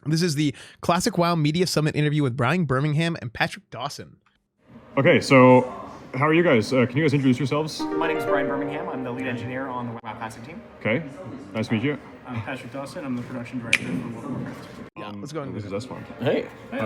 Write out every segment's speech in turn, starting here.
This is the Classic WoW Media Summit interview with Brian Birmingham and Patrick Dawson. Okay, so how are you guys? Can you guys introduce yourselves? My name is Brian Birmingham. I'm the lead engineer on the WoW Classic team. Okay, nice to meet you. I'm Patrick Dawson. I'm the production director for World of Warcraft. Let's go. This is Esfand. Hey. Hi,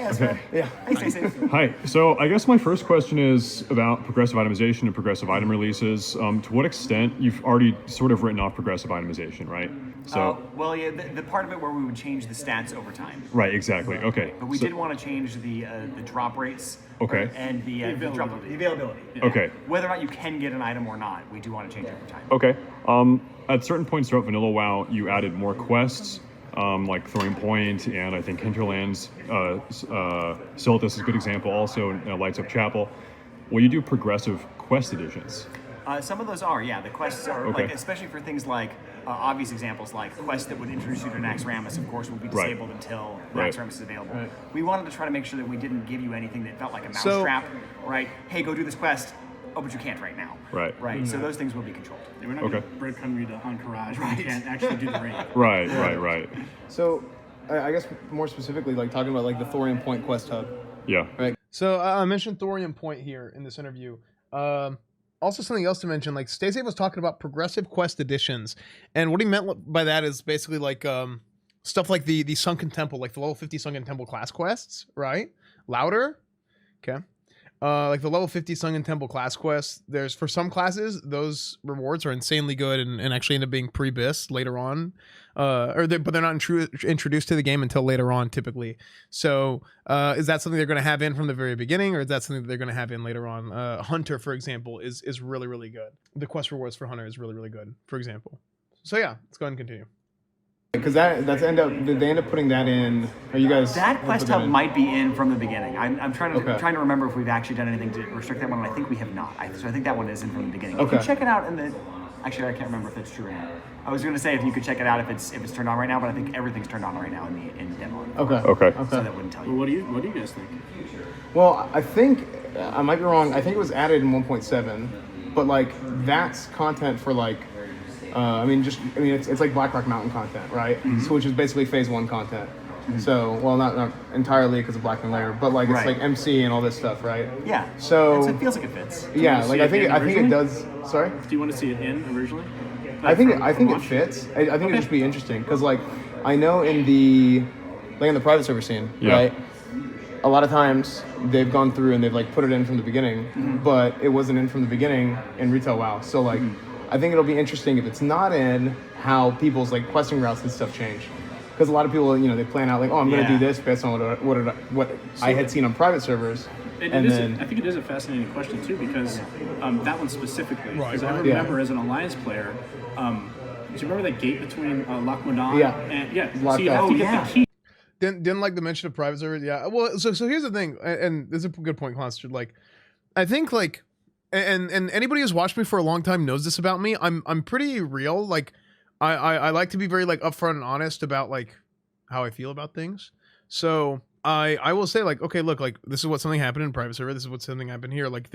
Esfand. Yeah. Hi, Staysafe. Hi. So I guess my first question is about progressive itemization and progressive item releases. To what extent you've already sort of written off progressive itemization, right? So Well, yeah, the part of it where we would change the stats over time. right, exactly. Okay. But we did want to change the drop rates. Okay. And the availability. Yeah. Okay. Whether or not you can get an item or not, we do want to change it over time. Okay. At certain points throughout Vanilla WoW, you added more quests, like Throwing Point, and I think Hinterlands. Silithus is a good example. Also, Lights Up Chapel. Will you do progressive quest additions? Some of those are, yeah. The quests are, Okay. like, especially for things like obvious examples like quests that would introduce you to Naxxramas, of course, will be disabled until Right. Naxxramas is available. Right. We wanted to try to make sure that we didn't give you anything that felt like a So- mousetrap, right? Hey, go do this quest. Oh, but you can't right now. Right. Right. So those things will be controlled. Yeah, we're not Okay. going to breadcrumb you to Encourage when you can't actually do the raid. Right. So, I guess more specifically, like talking about like the Thorium Point quest hub, Yeah. right? So I mentioned Thorium Point here in this interview. Also, something else to mention, like Staysafe was talking about progressive quest additions, and what he meant by that is basically like stuff like the Sunken Temple, like the level 50 Sunken Temple class quests, right? Louder, okay. Like the level 50 Sunken Temple class quests, there's for some classes those rewards are insanely good and actually end up being pre-bis later on, but they're not introduced to the game until later on typically. So is that something they're going to have in from the very beginning, or is that something that they're going to have in later on? Hunter, for example, is really good. The quest rewards for Hunter is really good, for example. So yeah, let's go ahead and continue. Because did they end up putting that in? Are you guys? That quest hub might be in from the beginning. I'm trying to Okay. trying to remember if we've actually done anything to restrict that one, and I think we have not. So I think that one is in from the beginning. You Okay. can check it out in the. Actually, I can't remember if that's true or not. I was going to say if you could check it out if it's turned on right now, but I think everything's turned on right now in the demo. Okay. So that wouldn't tell Well, you. what do you guys think? Well, I think I might be wrong. I think it was added in 1.7, but like that's content for like. It's like Blackrock Mountain content, right? So, which is basically Phase 1 content. So, well, not entirely because of Black and Layer, but like it's Right. like MC and all this stuff, right? Yeah. So it feels like it fits. yeah, see like it I think in it originally? does. Sorry. Do you want to see it in originally? I think it launch? fits. I think it'd just be interesting because like I know in the private server scene, Yeah. right? A lot of times they've gone through and they've like put it in from the beginning, but it wasn't in from the beginning in retail WoW. So like I think it'll be interesting if it's not in how people's like questing routes and stuff change. Because a lot of people, they plan out like, oh, I'm going to do this based on what I had seen on private servers. I think it is a fascinating question too because that one specifically. Because I remember as an Alliance player, do you remember that gate between Loch Modan? Yeah. And Locked so you have up. to get the key. Didn't like the mention of private servers. Yeah. Well, so here's the thing, and this is a good point, Constance. Like, I think like, and anybody who's watched me for a long time knows this about me. I'm pretty real. Like, I like to be very like upfront and honest about like how I feel about things. So I will say like, okay, look, like this is what something happened in private server. This is what something happened here. Like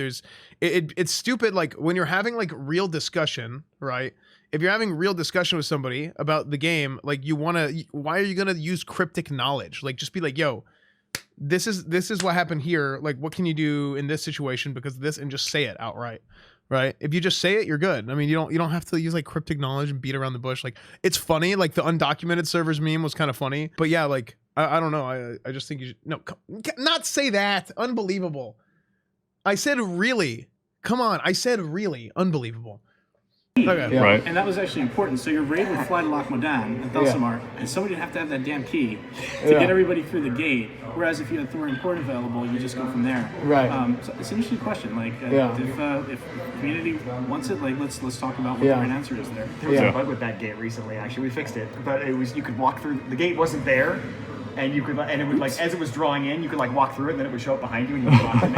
it's stupid. Like when you're having like real discussion, right? If you're having real discussion with somebody about the game, like why are you going to use cryptic knowledge? Like just be like, yo, this is what happened here. Like, what can you do in this situation because of this, and just say it outright, right? If you just say it, you're good. I mean, you don't have to use like cryptic knowledge and beat around the bush. Like, it's funny. Like the undocumented servers meme was kind of funny, but yeah, like I don't know. I just think you should not say that. Unbelievable. I said really. Come on. I said really. Unbelievable. Okay. Yeah. Right. And that was actually important. So your raid would fly to Loch Modan and Thelsamar, and somebody would have to have that damn key to get everybody through the gate. Whereas if you had Thorium Port available, you just go from there. Right. So it's an interesting question. Like, if community wants it, like let's talk about what the right answer is there. There was a bug with that gate recently. Actually, we fixed it, but it was you could walk through. The gate wasn't there, and you could and it would like as it was drawing in, you could like walk through it, and then it would show up behind you, and you would walk in.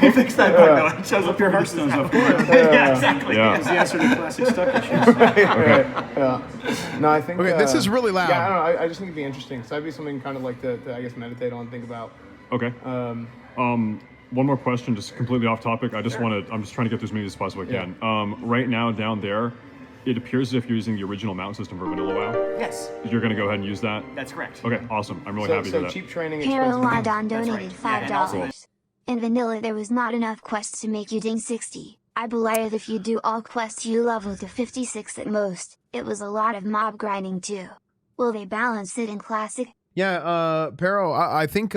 We fixed that bug though. It shows up Your Hearthstones, of course. Yeah, exactly. Yeah. It's the answer to classic stuck issues. No, I think. Okay, this is really loud. Yeah, I don't know. I just think it'd be interesting. So that'd be something kind of like to I guess meditate on, think about. Okay. One more question, just completely off topic. I'm just trying to get through as many as possible I can. Right now down there, it appears as if you're using the original mount system for vanilla WoW. Yes, You're going to go ahead and use that? that's correct. Okay, awesome. I'm really So, happy to so hear that. cheap training. Carolina expensive. donated $5. In vanilla there was not enough quests to make you ding 60. I believe if you do all quests you level to 56 at most. It was a lot of mob grinding too. Will they balance it in classic? Yeah, Pero, I think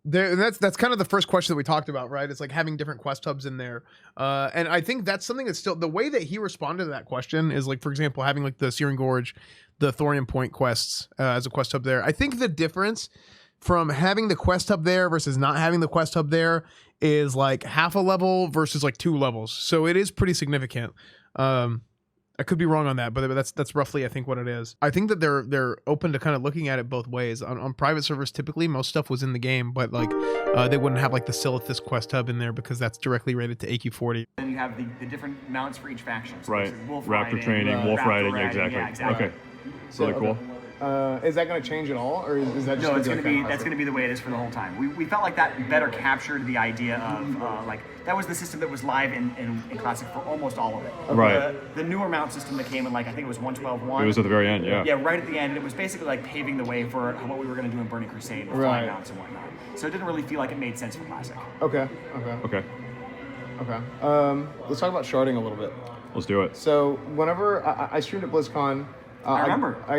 that's kind of the first question that we talked about, right? It's like having different quest hubs in there, and I think that's something that's still the way that he responded to that question is like, for example, having like the Searing Gorge, the Thorium Point quests as a quest hub there. I think the difference from having the quest hub there versus not having the quest hub there is like half a level versus like 2 levels, so it is pretty significant. I could be wrong on that, but that's roughly I think what it is. I think that they're open to kind of looking at it both ways. On private servers, typically most stuff was in the game, but like they wouldn't have like the Silithus quest hub in there because that's directly rated to AQ40. Then you have the different mounts for each faction. So Right. there's wolf Raptor riding, training, wolf raptor riding, yeah, exactly. Yeah, exactly. Okay. Really cool. Is that going to change at all, or is that just No, it's gonna going to be like that's going to be the way it is for the whole time. We felt like that better captured the idea of like that was the system that was live in Classic for almost all of it. Right. The newer mount system that came in like I think it was 112.1. It was at the very end, yeah. Yeah, right at the end. It was basically like paving the way for what we were going to do in Burning Crusade with flying mounts and whatnot. So it didn't really feel like it made sense for Classic. Okay. Okay. Let's talk about sharding a little bit. Let's do it. So whenever I streamed at BlizzCon, I remember. I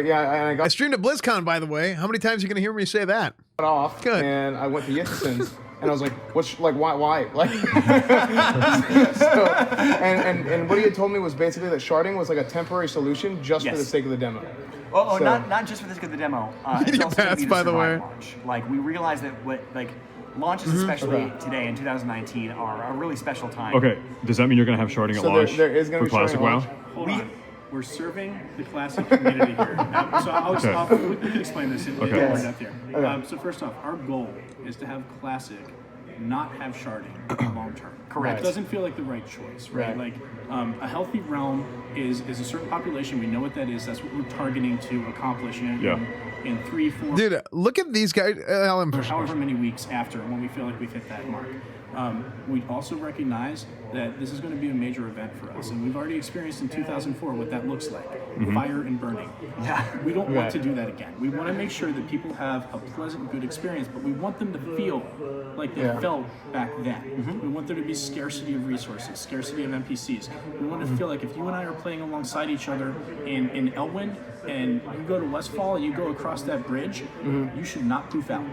I got streamed at BlizzCon, by the way. How many times are you gonna hear me say that? off, Good. and I went to Yithison's, and I was like, "What's like why?" Like, so, and what he had told me was basically that sharding was like a temporary solution just for Yes. the sake of the demo. Oh, So- not just for the sake of the demo. It's Get also gonna pats, be to by the way. survive launch. Like we realized that launches, especially today in 2019, are a really special time. Okay, does that mean you're going to have sharding at So launch there is gonna for be Classic sharding at WoW? launch? Hold on. We're serving the Classic community here. We can explain this in more depth here. So first off, our goal is to have Classic not have sharding long term. Correct. It doesn't feel like the right choice, right? Like a healthy realm is a certain population. We know what that is. That's what we're targeting to accomplish in 3, 4, Dude, look at these guys. or however many weeks after when we feel like we've hit that mark. We also recognize that this is going to be a major event for us, and we've already experienced in 2004 what that looks like, fire and burning. Yeah. We don't want to do that again. We want to make sure that people have a pleasant, good experience, but we want them to feel like they felt back then. We want there to be scarcity of resources, scarcity of NPCs. We want to feel like if you and I are playing alongside each other in Elwyn, and you go to Westfall, and you go across that bridge, you should not poof out.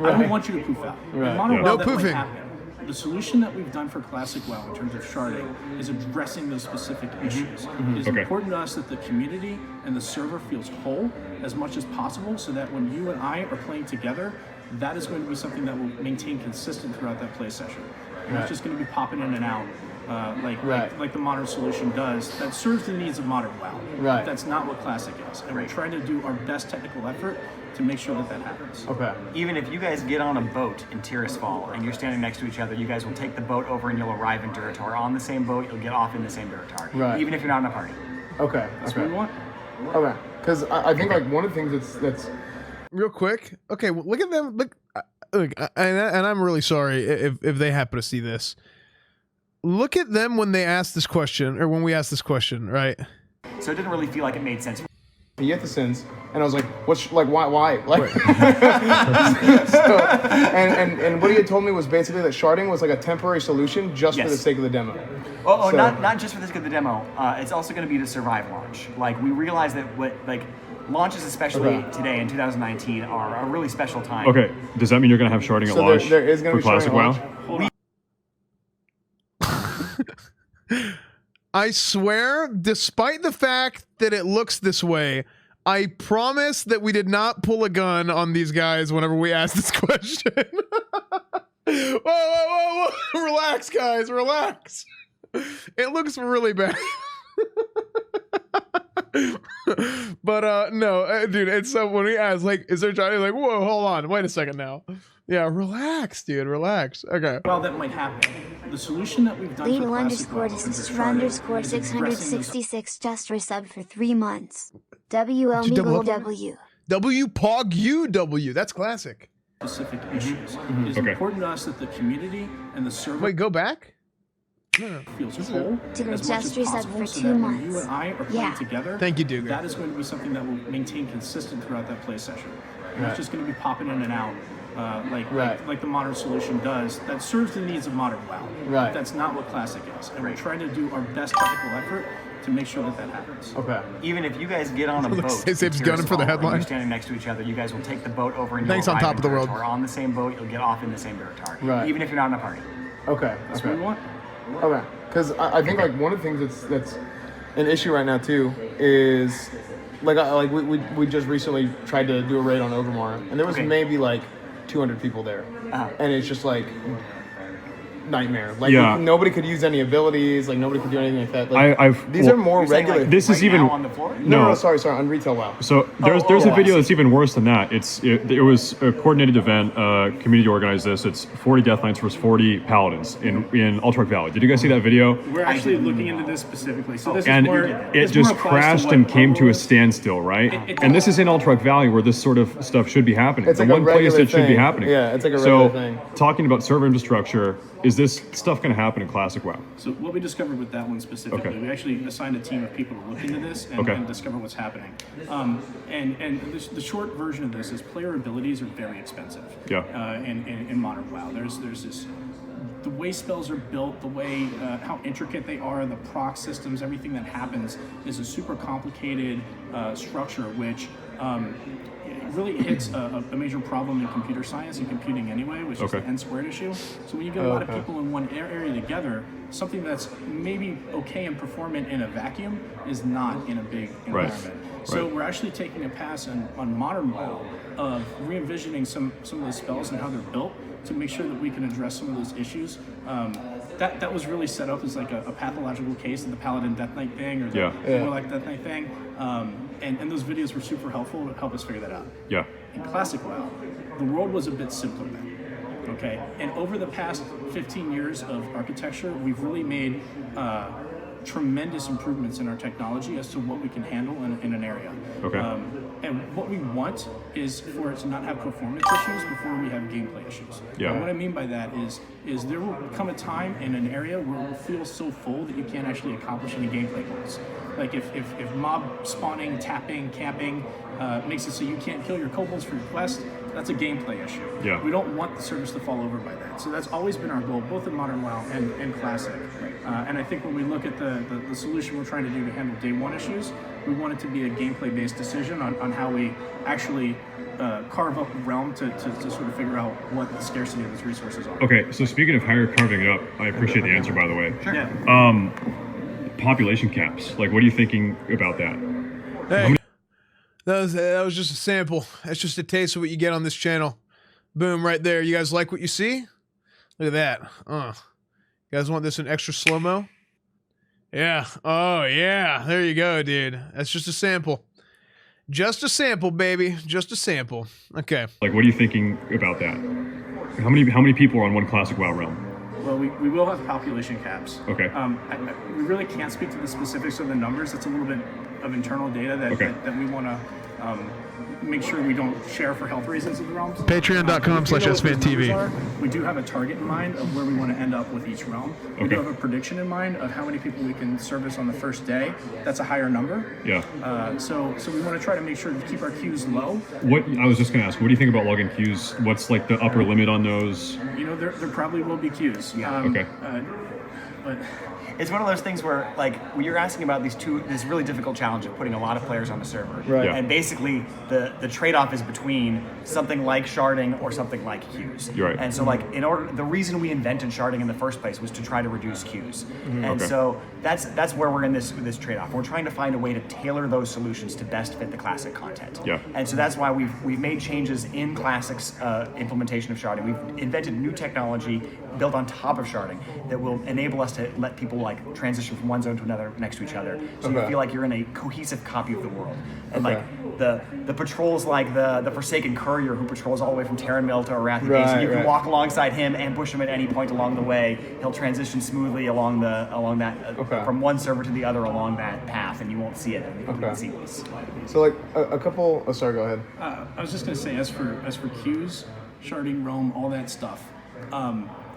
I don't want you to poof out. In Modern WoW, No that might poofing. happen. The solution that we've done for Classic WoW in terms of sharding is addressing those specific issues. It is important to us that the community and the server feels whole as much as possible so that when you and I are playing together, that is going to be something that will maintain consistent throughout that play session. And it's just going to be popping in and out like the modern solution does that serves the needs of modern WoW. Right. That's not what Classic is. And we're trying to do our best technical effort to make sure that happens. Okay. Even if you guys get on a boat in Tirisfal and you're standing next to each other, you guys will take the boat over and you'll arrive in Duratar. On the same boat, you'll get off in the same Duratar. Right. Even if you're not in a party. Okay. That's what we want. Okay. Because I think like one of the things that's Real quick. Okay, well, look at them. Look, and I'm really sorry if they happen to see this. Look at them when they ask this question, or when we ask this question, right? So it didn't really feel like it made sense. Yithison's, and I was like, "What's like why?" Like, so, and what he had told me was basically that sharding was like a temporary solution just for the sake of the demo. Oh, So- not just for the sake of the demo. It's also going to be to survive launch. Like we realized that launches, especially today in 2019, are a really special time. Okay, does that mean you're going to have sharding at So launch there is going for to be sharding Classic at WoW? launch. Hold on. I swear, despite the fact that it looks this way, I promise that we did not pull a gun on these guys whenever we asked this question. Whoa. Relax, guys, relax. It looks really bad. But no, dude, it's so when we ask, like, is there Johnny? Like, whoa, hold on, wait a second now. Yeah, relax, dude, relax. Okay. Well, that might happen. The solution that we've done Legal for Classic WoW underscore in terms of sister sharding underscore is addressing those 666 just resubbed for 3 months. WL Did you double Meagle up? W. W Pog U W. That's classic. specific issues. It is important to us that the community and the server Wait, go back. feels whole Dude, as much as just reset possible, for so 2 that when months. you and I are playing Yeah. together, Thank you, Duger. that is going to be something that will maintain consistent throughout that play session. And it's just going to be popping in and out, like the modern solution does. That serves the needs of modern WoW. Right. That's not what Classic is, and we're trying to do our best technical effort to make sure that that happens. Okay. Even if you guys get on a boat, Staysafe's gunning for the headline. You're standing next to each other. You guys will take the boat over and Thanks you'll on arrive top of the in world. Territory. On the same boat, you'll get off in the same territory. Right. Even if you're not in a party. Okay. That's okay. what we want. Okay, because I think like one of the things that's an issue right now too is like we just recently tried to do a raid on Overmar, and there was maybe like 200 people there, and it's just like nightmare. Like nobody could use any abilities, like nobody could do anything like that. Like, these are more regular. Like, this right is even now on the floor? no. Sorry, on retail WoW. So there's a video that's even worse than that. It was a coordinated event. Community organized this. It's 40 Death Knights versus 40 Paladins in Ultra Valley. Did you guys see that video? We're actually looking into this specifically. So this And is more, it this just more applies to crashed what and came to a rules- standstill, right? It- And this is in Ultra Valley where this sort of stuff should be happening. It's the like a one place regular it should be thing. happening. Yeah, it's like a regular so, thing. talking about server infrastructure, is this stuff going to happen in Classic WoW? So what we discovered with that one specifically, Okay. we actually assigned a team of people to look into this and, Okay. and discover what's happening. And the short version of this is player abilities are very expensive. Yeah. In modern WoW, there's this. The way spells are built, the way how intricate they are, the proc systems, everything that happens is a super complicated structure, which it really hits a major problem in computer science and computing anyway, which is the n squared issue. So when you get a lot of people in one area together, something that's maybe okay and performant in a vacuum is not in a big environment. So we're actually taking a pass on modern WoW of re-envisioning some of those spells and how they're built to make sure that we can address some of those issues. That was really set up as like a pathological case of the Paladin Death Knight thing or the Warlock Death Knight thing. And those videos were super helpful to help us figure that out. Yeah. In Classic WoW, the world was a bit simpler then. Okay, and over the past 15 years of architecture, we've really made tremendous improvements in our technology as to what we can handle in an area. Okay. And what we want is for it to not have performance issues before we have gameplay issues. Yeah. And what I mean by that is there will come a time in an area where it will feel so full that you can't actually accomplish any gameplay goals. Like if mob spawning, tapping, camping makes it so you can't kill your kobolds for your quest, that's a gameplay issue. Yeah. We don't want the service to fall over by that. So that's always been our goal, both in Modern WoW and Classic. And I think when we look at the solution we're trying to do to handle day one issues, we want it to be a gameplay-based decision on how we actually carve up a realm to sort of figure out what the scarcity of these resources are. Okay, so speaking of how you're carving it up, I appreciate the answer, by the way. Sure. Yeah. Population caps. Like, what are you thinking about that? Hey, that was just a sample. That's just a taste of what you get on this channel. Boom, right there. You guys like what you see? Look at that. You guys want this in extra slow-mo? Yeah. Oh, yeah. There you go, dude. That's just a sample. Just a sample, baby. Just a sample. Okay. Like, what are you thinking about that? How many people are on one Classic WoW realm? Well, we will have population caps. Okay. We really can't speak to the specifics of the numbers. It's a little bit of internal data that we want to make sure we don't share for health reasons of the realms. Patreon.com/SFanTV. We do have a target in mind of where we want to end up with each realm. We do have a prediction in mind of how many people we can service on the first day. That's a higher number. Yeah. So we want to try to make sure to keep our queues low. What I was just gonna ask, what do you think about login queues? What's like the upper limit on those? You know, there probably will be queues. Yeah. Okay. But It's one of those things where, like, when you're asking about this really difficult challenge of putting a lot of players on the server, Right. Yeah. and basically the trade-off is between something like sharding or something like queues. You're right. And so, like, the reason we invented sharding in the first place was to try to reduce queues. And Okay. so that's where we're in this trade-off. We're trying to find a way to tailor those solutions to best fit the classic content. Yeah. And so that's why we've made changes in Classic's implementation of sharding. We've invented new technology built on top of sharding that will enable us to let people like transition from one zone to another next to each other, so you feel like you're in a cohesive copy of the world. And like the patrols, like the Forsaken Courier who patrols all the way from Terran Mill to Arathi Base, and you can walk alongside him, ambush him at any point along the way. He'll transition smoothly along that from one server to the other along that path, and you won't see it in the complete sequence. So like a couple. Oh, sorry. Go ahead. I was just going to say, as for queues, sharding, roam, all that stuff,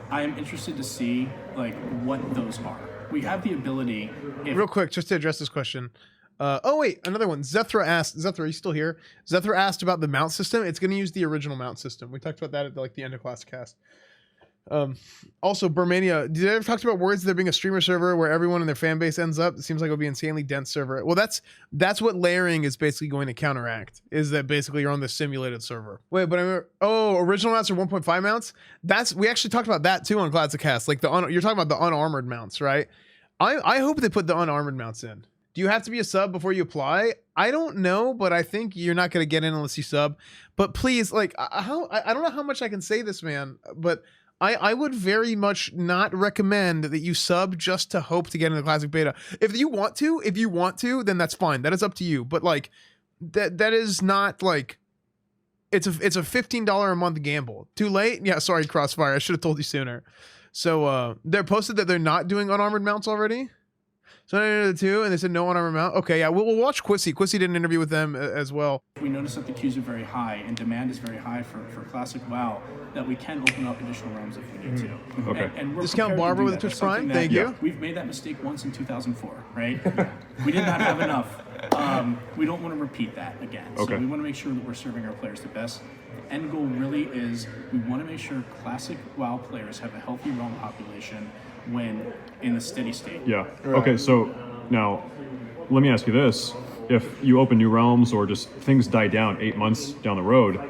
I am interested to see like what those are. We have the ability. Real quick, just to address this question. Oh wait, another one. Zethra, are you still here? Zethra asked about the mount system. It's going to use the original mount system. We talked about that at like the end of Classic Cast. Also, Birmingham, did I ever talk about words there being a streamer server where everyone in their fan base ends up? It seems like it would be an insanely dense server. Well, that's what layering is basically going to counteract, is that basically you're on the simulated server. Wait, but original mounts are 1.5 mounts? We actually talked about that too on Classic Cast. Like you're talking about the unarmored mounts, right? I hope they put the unarmored mounts in. Do you have to be a sub before you apply? I don't know, but I think you're not going to get in unless you sub. But please, like, I don't know how much I can say this, man, but I would very much not recommend that you sub just to hope to get into the Classic Beta. If you want to, then that's fine. That is up to you. But like, that is not like, it's a $15 a month gamble. Too late? Yeah, sorry, Crossfire. I should have told you sooner. So they're posted that they're not doing unarmored mounts already. So I did two, and they said no unarmored mount. Okay, yeah, we'll watch Quissy. Quissy did an interview with them as well. We notice that the queues are very high and demand is very high for Classic WoW, that we can open up additional realms if we need to. Okay. And we're Discount Barber with the Twitch Prime. Thank you. We've made that mistake once in 2004, right? We did not have enough. We don't want to repeat that again. Okay. So we want to make sure that we're serving our players the best. The end goal really is we want to make sure Classic WoW players have a healthy realm population when in the steady state. Yeah. Okay, so now let me ask you this. If you open new realms or just things die down 8 months down the road,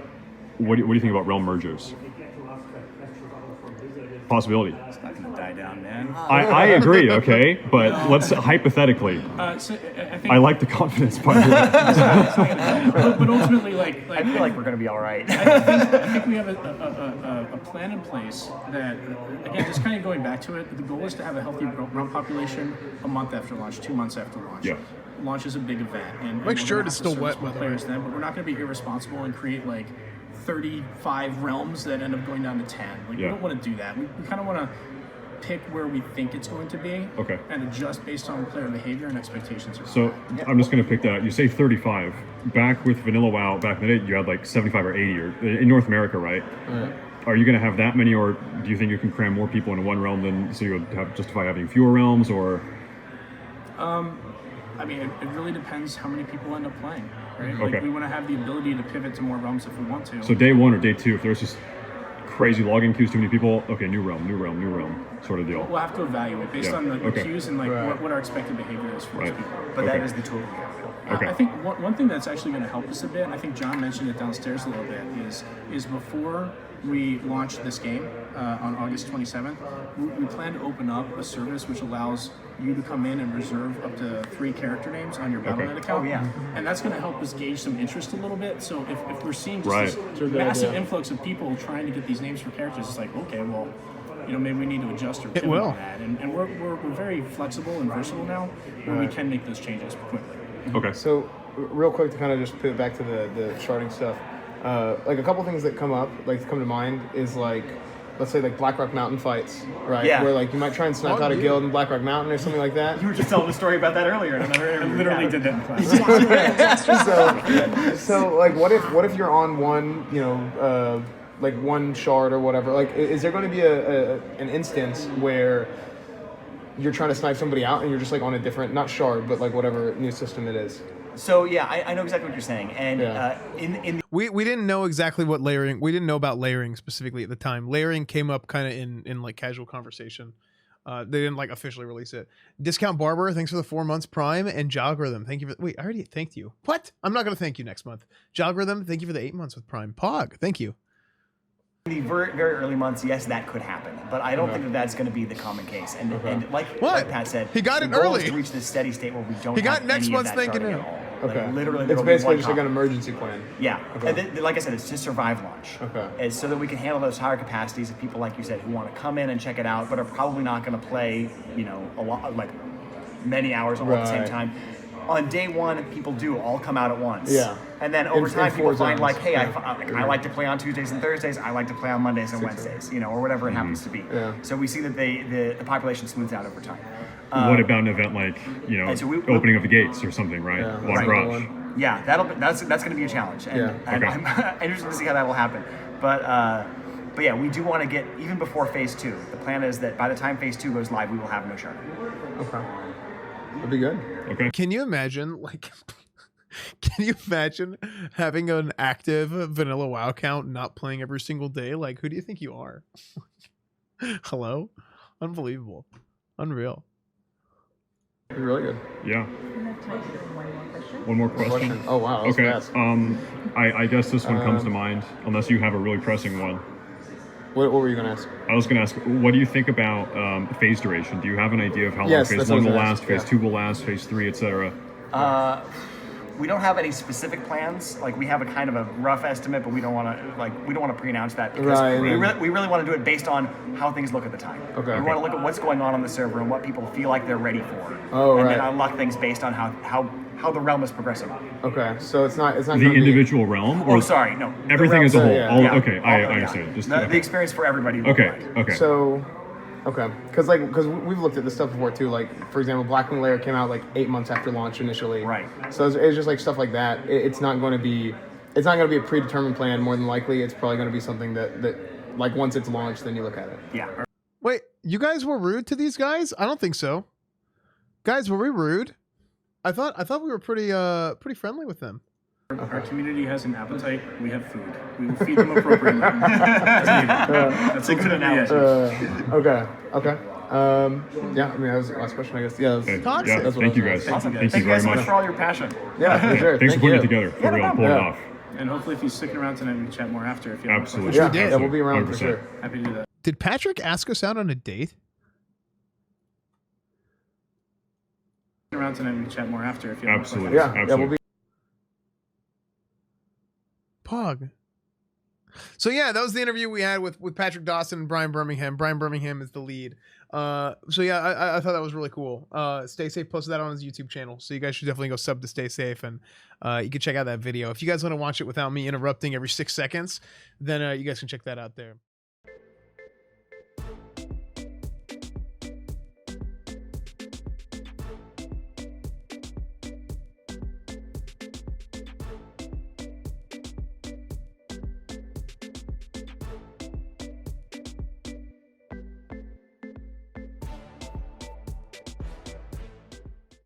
what do you think about realm mergers? Possibility. It's not going to die down, man. I agree, okay? But let's hypothetically. I like the confidence part of it. but ultimately, like I feel like we're going to be all right. I think we have a plan in place that, again, just kind of going back to it, the goal is to have a healthy realm population a month after launch, 2 months after launch. Yeah. Launch is a big event. And Make sure it's still wet, by the way. Players then, but we're not going to be irresponsible and create like 35 realms that end up going down to 10. Like, we don't want to do that. We kind of want to pick where we think it's going to be, okay, and adjust based on player behavior and expectations. So I'm just going to pick that out. You say 35. Back with Vanilla WoW, back in the day, you had like 75 or 80 or in North America, right? Are you going to have that many, or do you think you can cram more people into one realm than so you would have justify having fewer realms, or? I mean, it really depends how many people end up playing, right? Okay. Like, we want to have the ability to pivot to more realms if we want to. So day one or day two, if there's just crazy login queues, too many people, okay, new realm, sort of deal. We'll have to evaluate based on the queues and like what our expected behavior is for those people. But that is the tool we have. Okay. I think one thing that's actually going to help us a bit, and I think John mentioned it downstairs a little bit, is before we launch this game on August 27th, we plan to open up a service which allows you to come in and reserve up to 3 character names on your Battle.net account. Oh, yeah. And that's going to help us gauge some interest a little bit. So if we're seeing just this massive influx of people trying to get these names for characters, it's like, okay, well, maybe we need to adjust or pivot on that. And we're very flexible and versatile now, where we can make those changes quickly. Okay. So real quick to kind of just pivot back to the sharding stuff. Like a couple things that come to mind is like, let's say like Blackrock Mountain fights, right? Yeah. Where like you might try and snipe out a guild in Blackrock Mountain or something like that. You were just telling a story about that earlier in another interview. I literally did that in class. So like what if you're on one, like one shard or whatever? Like, is there going to be an instance where you're trying to snipe somebody out and you're just like on a different, not shard, but like whatever new system it is? So yeah, I know exactly what you're saying, and we didn't know exactly what layering. We didn't know about layering specifically at the time. Layering came up kind of in like casual conversation. They didn't like officially release it. Discount Barber, thanks for the 4 months Prime, and Jogrythm, thank you for. Wait, I already thanked you. What? I'm not gonna thank you next month. Jogrythm, thank you for the 8 months with Prime. Pog, thank you. In the very, very early months, yes, that could happen, but I don't think that that's going to be the common case. And like Pat said, he got it the goal early is to reach this steady state where we don't. He got have next any month's of that thinking sharding in. at all. Okay. Like, literally, it's there'll be basically one just like copy. an emergency plan. Yeah, Okay. and then, like I said, it's to survive launch. Okay. And so that we can handle those higher capacities of people, like you said, who want to come in and check it out, but are probably not going to play, a lot, like many hours all at the same time. On day one, people do all come out at once. Yeah. And then over time, people find like, hey, Yeah. I like to play on Tuesdays and Thursdays. I like to play on Mondays and Wednesdays, or whatever it happens to be. Yeah. So we see that the population smooths out over time. What about an event like, so opening of the gates or something, right? Yeah, Lock Rush. Yeah, that's going to be a challenge, and I'm interested to see how that will happen. But But yeah, we do want to get, even before phase 2, the plan is that by the time phase 2 goes live, we will have no sharding. Okay. That'd be good. Okay. Can you imagine, like, can you imagine having an active vanilla WoW account not playing every single day? Like, who do you think you are? Hello? Unbelievable. Unreal. That'd be really good. Yeah. One more question. Oh wow. That was Okay. fast. I guess this one comes to mind, unless you have a really pressing one. What were you gonna ask? I was going to ask, what do you think about phase duration? Do you have an idea of how long Yes, phase that's what 1 I was will gonna last, ask, phase yeah. 2 will last, phase 3, etc.? We don't have any specific plans. Like, we have a kind of a rough estimate, but we don't want to pre-announce that because Right, we and then- really want to do it based on how things look at the time. Okay. We want to look at what's going on the server and what people feel like they're ready for. Oh, and right. then unlock things based on how the realm is progressing. Okay, so it's not The gonna be- individual realm? Or Oh, sorry, no. the everything as a realm- whole? yeah. All, Yeah. Okay, I Yeah. understand. Just, The okay. experience for everybody. Okay, worldwide. okay. So, okay, because we've looked at this stuff before too. Like for example, Blackwing Lair came out like 8 months after launch initially. Right. So it's just like stuff like that. It's not going to be a predetermined plan. More than likely, it's probably going to be something that like once it's launched, then you look at it. Yeah. Wait, you guys were rude to these guys? I don't think so. Guys, were we rude? I thought we were pretty friendly with them. Our community has an appetite. We have food. We will feed them appropriately. That's a good analogy. Okay. Yeah. I mean, that was the last question, I guess. Yeah. Okay. Toxic. Yeah, That's what thank I you was guys. Awesome. Thank you Thank you very guys so much much. for all your passion. Yeah, for sure. Thanks for Thank putting you. it together. For Yeah, no real, problem. pull it Yeah. off. And hopefully, if you stick around tonight, we can chat more after. If you have more Absolutely. questions. Yeah, we'll be around for 100%. sure. Happy to do that. Did Patrick ask us out on a date? Stick around tonight, we can chat more after. If you have Absolutely. more questions. Yeah, we'll be. Pog. So yeah, that was the interview we had with Patrick Dawson and Brian Birmingham. Brian Birmingham is the lead. So yeah, I thought that was really cool. Staysafe posted that on his YouTube channel, so you guys should definitely go sub to Staysafe, and you can check out that video. If you guys want to watch it without me interrupting every 6 seconds, then you guys can check that out there.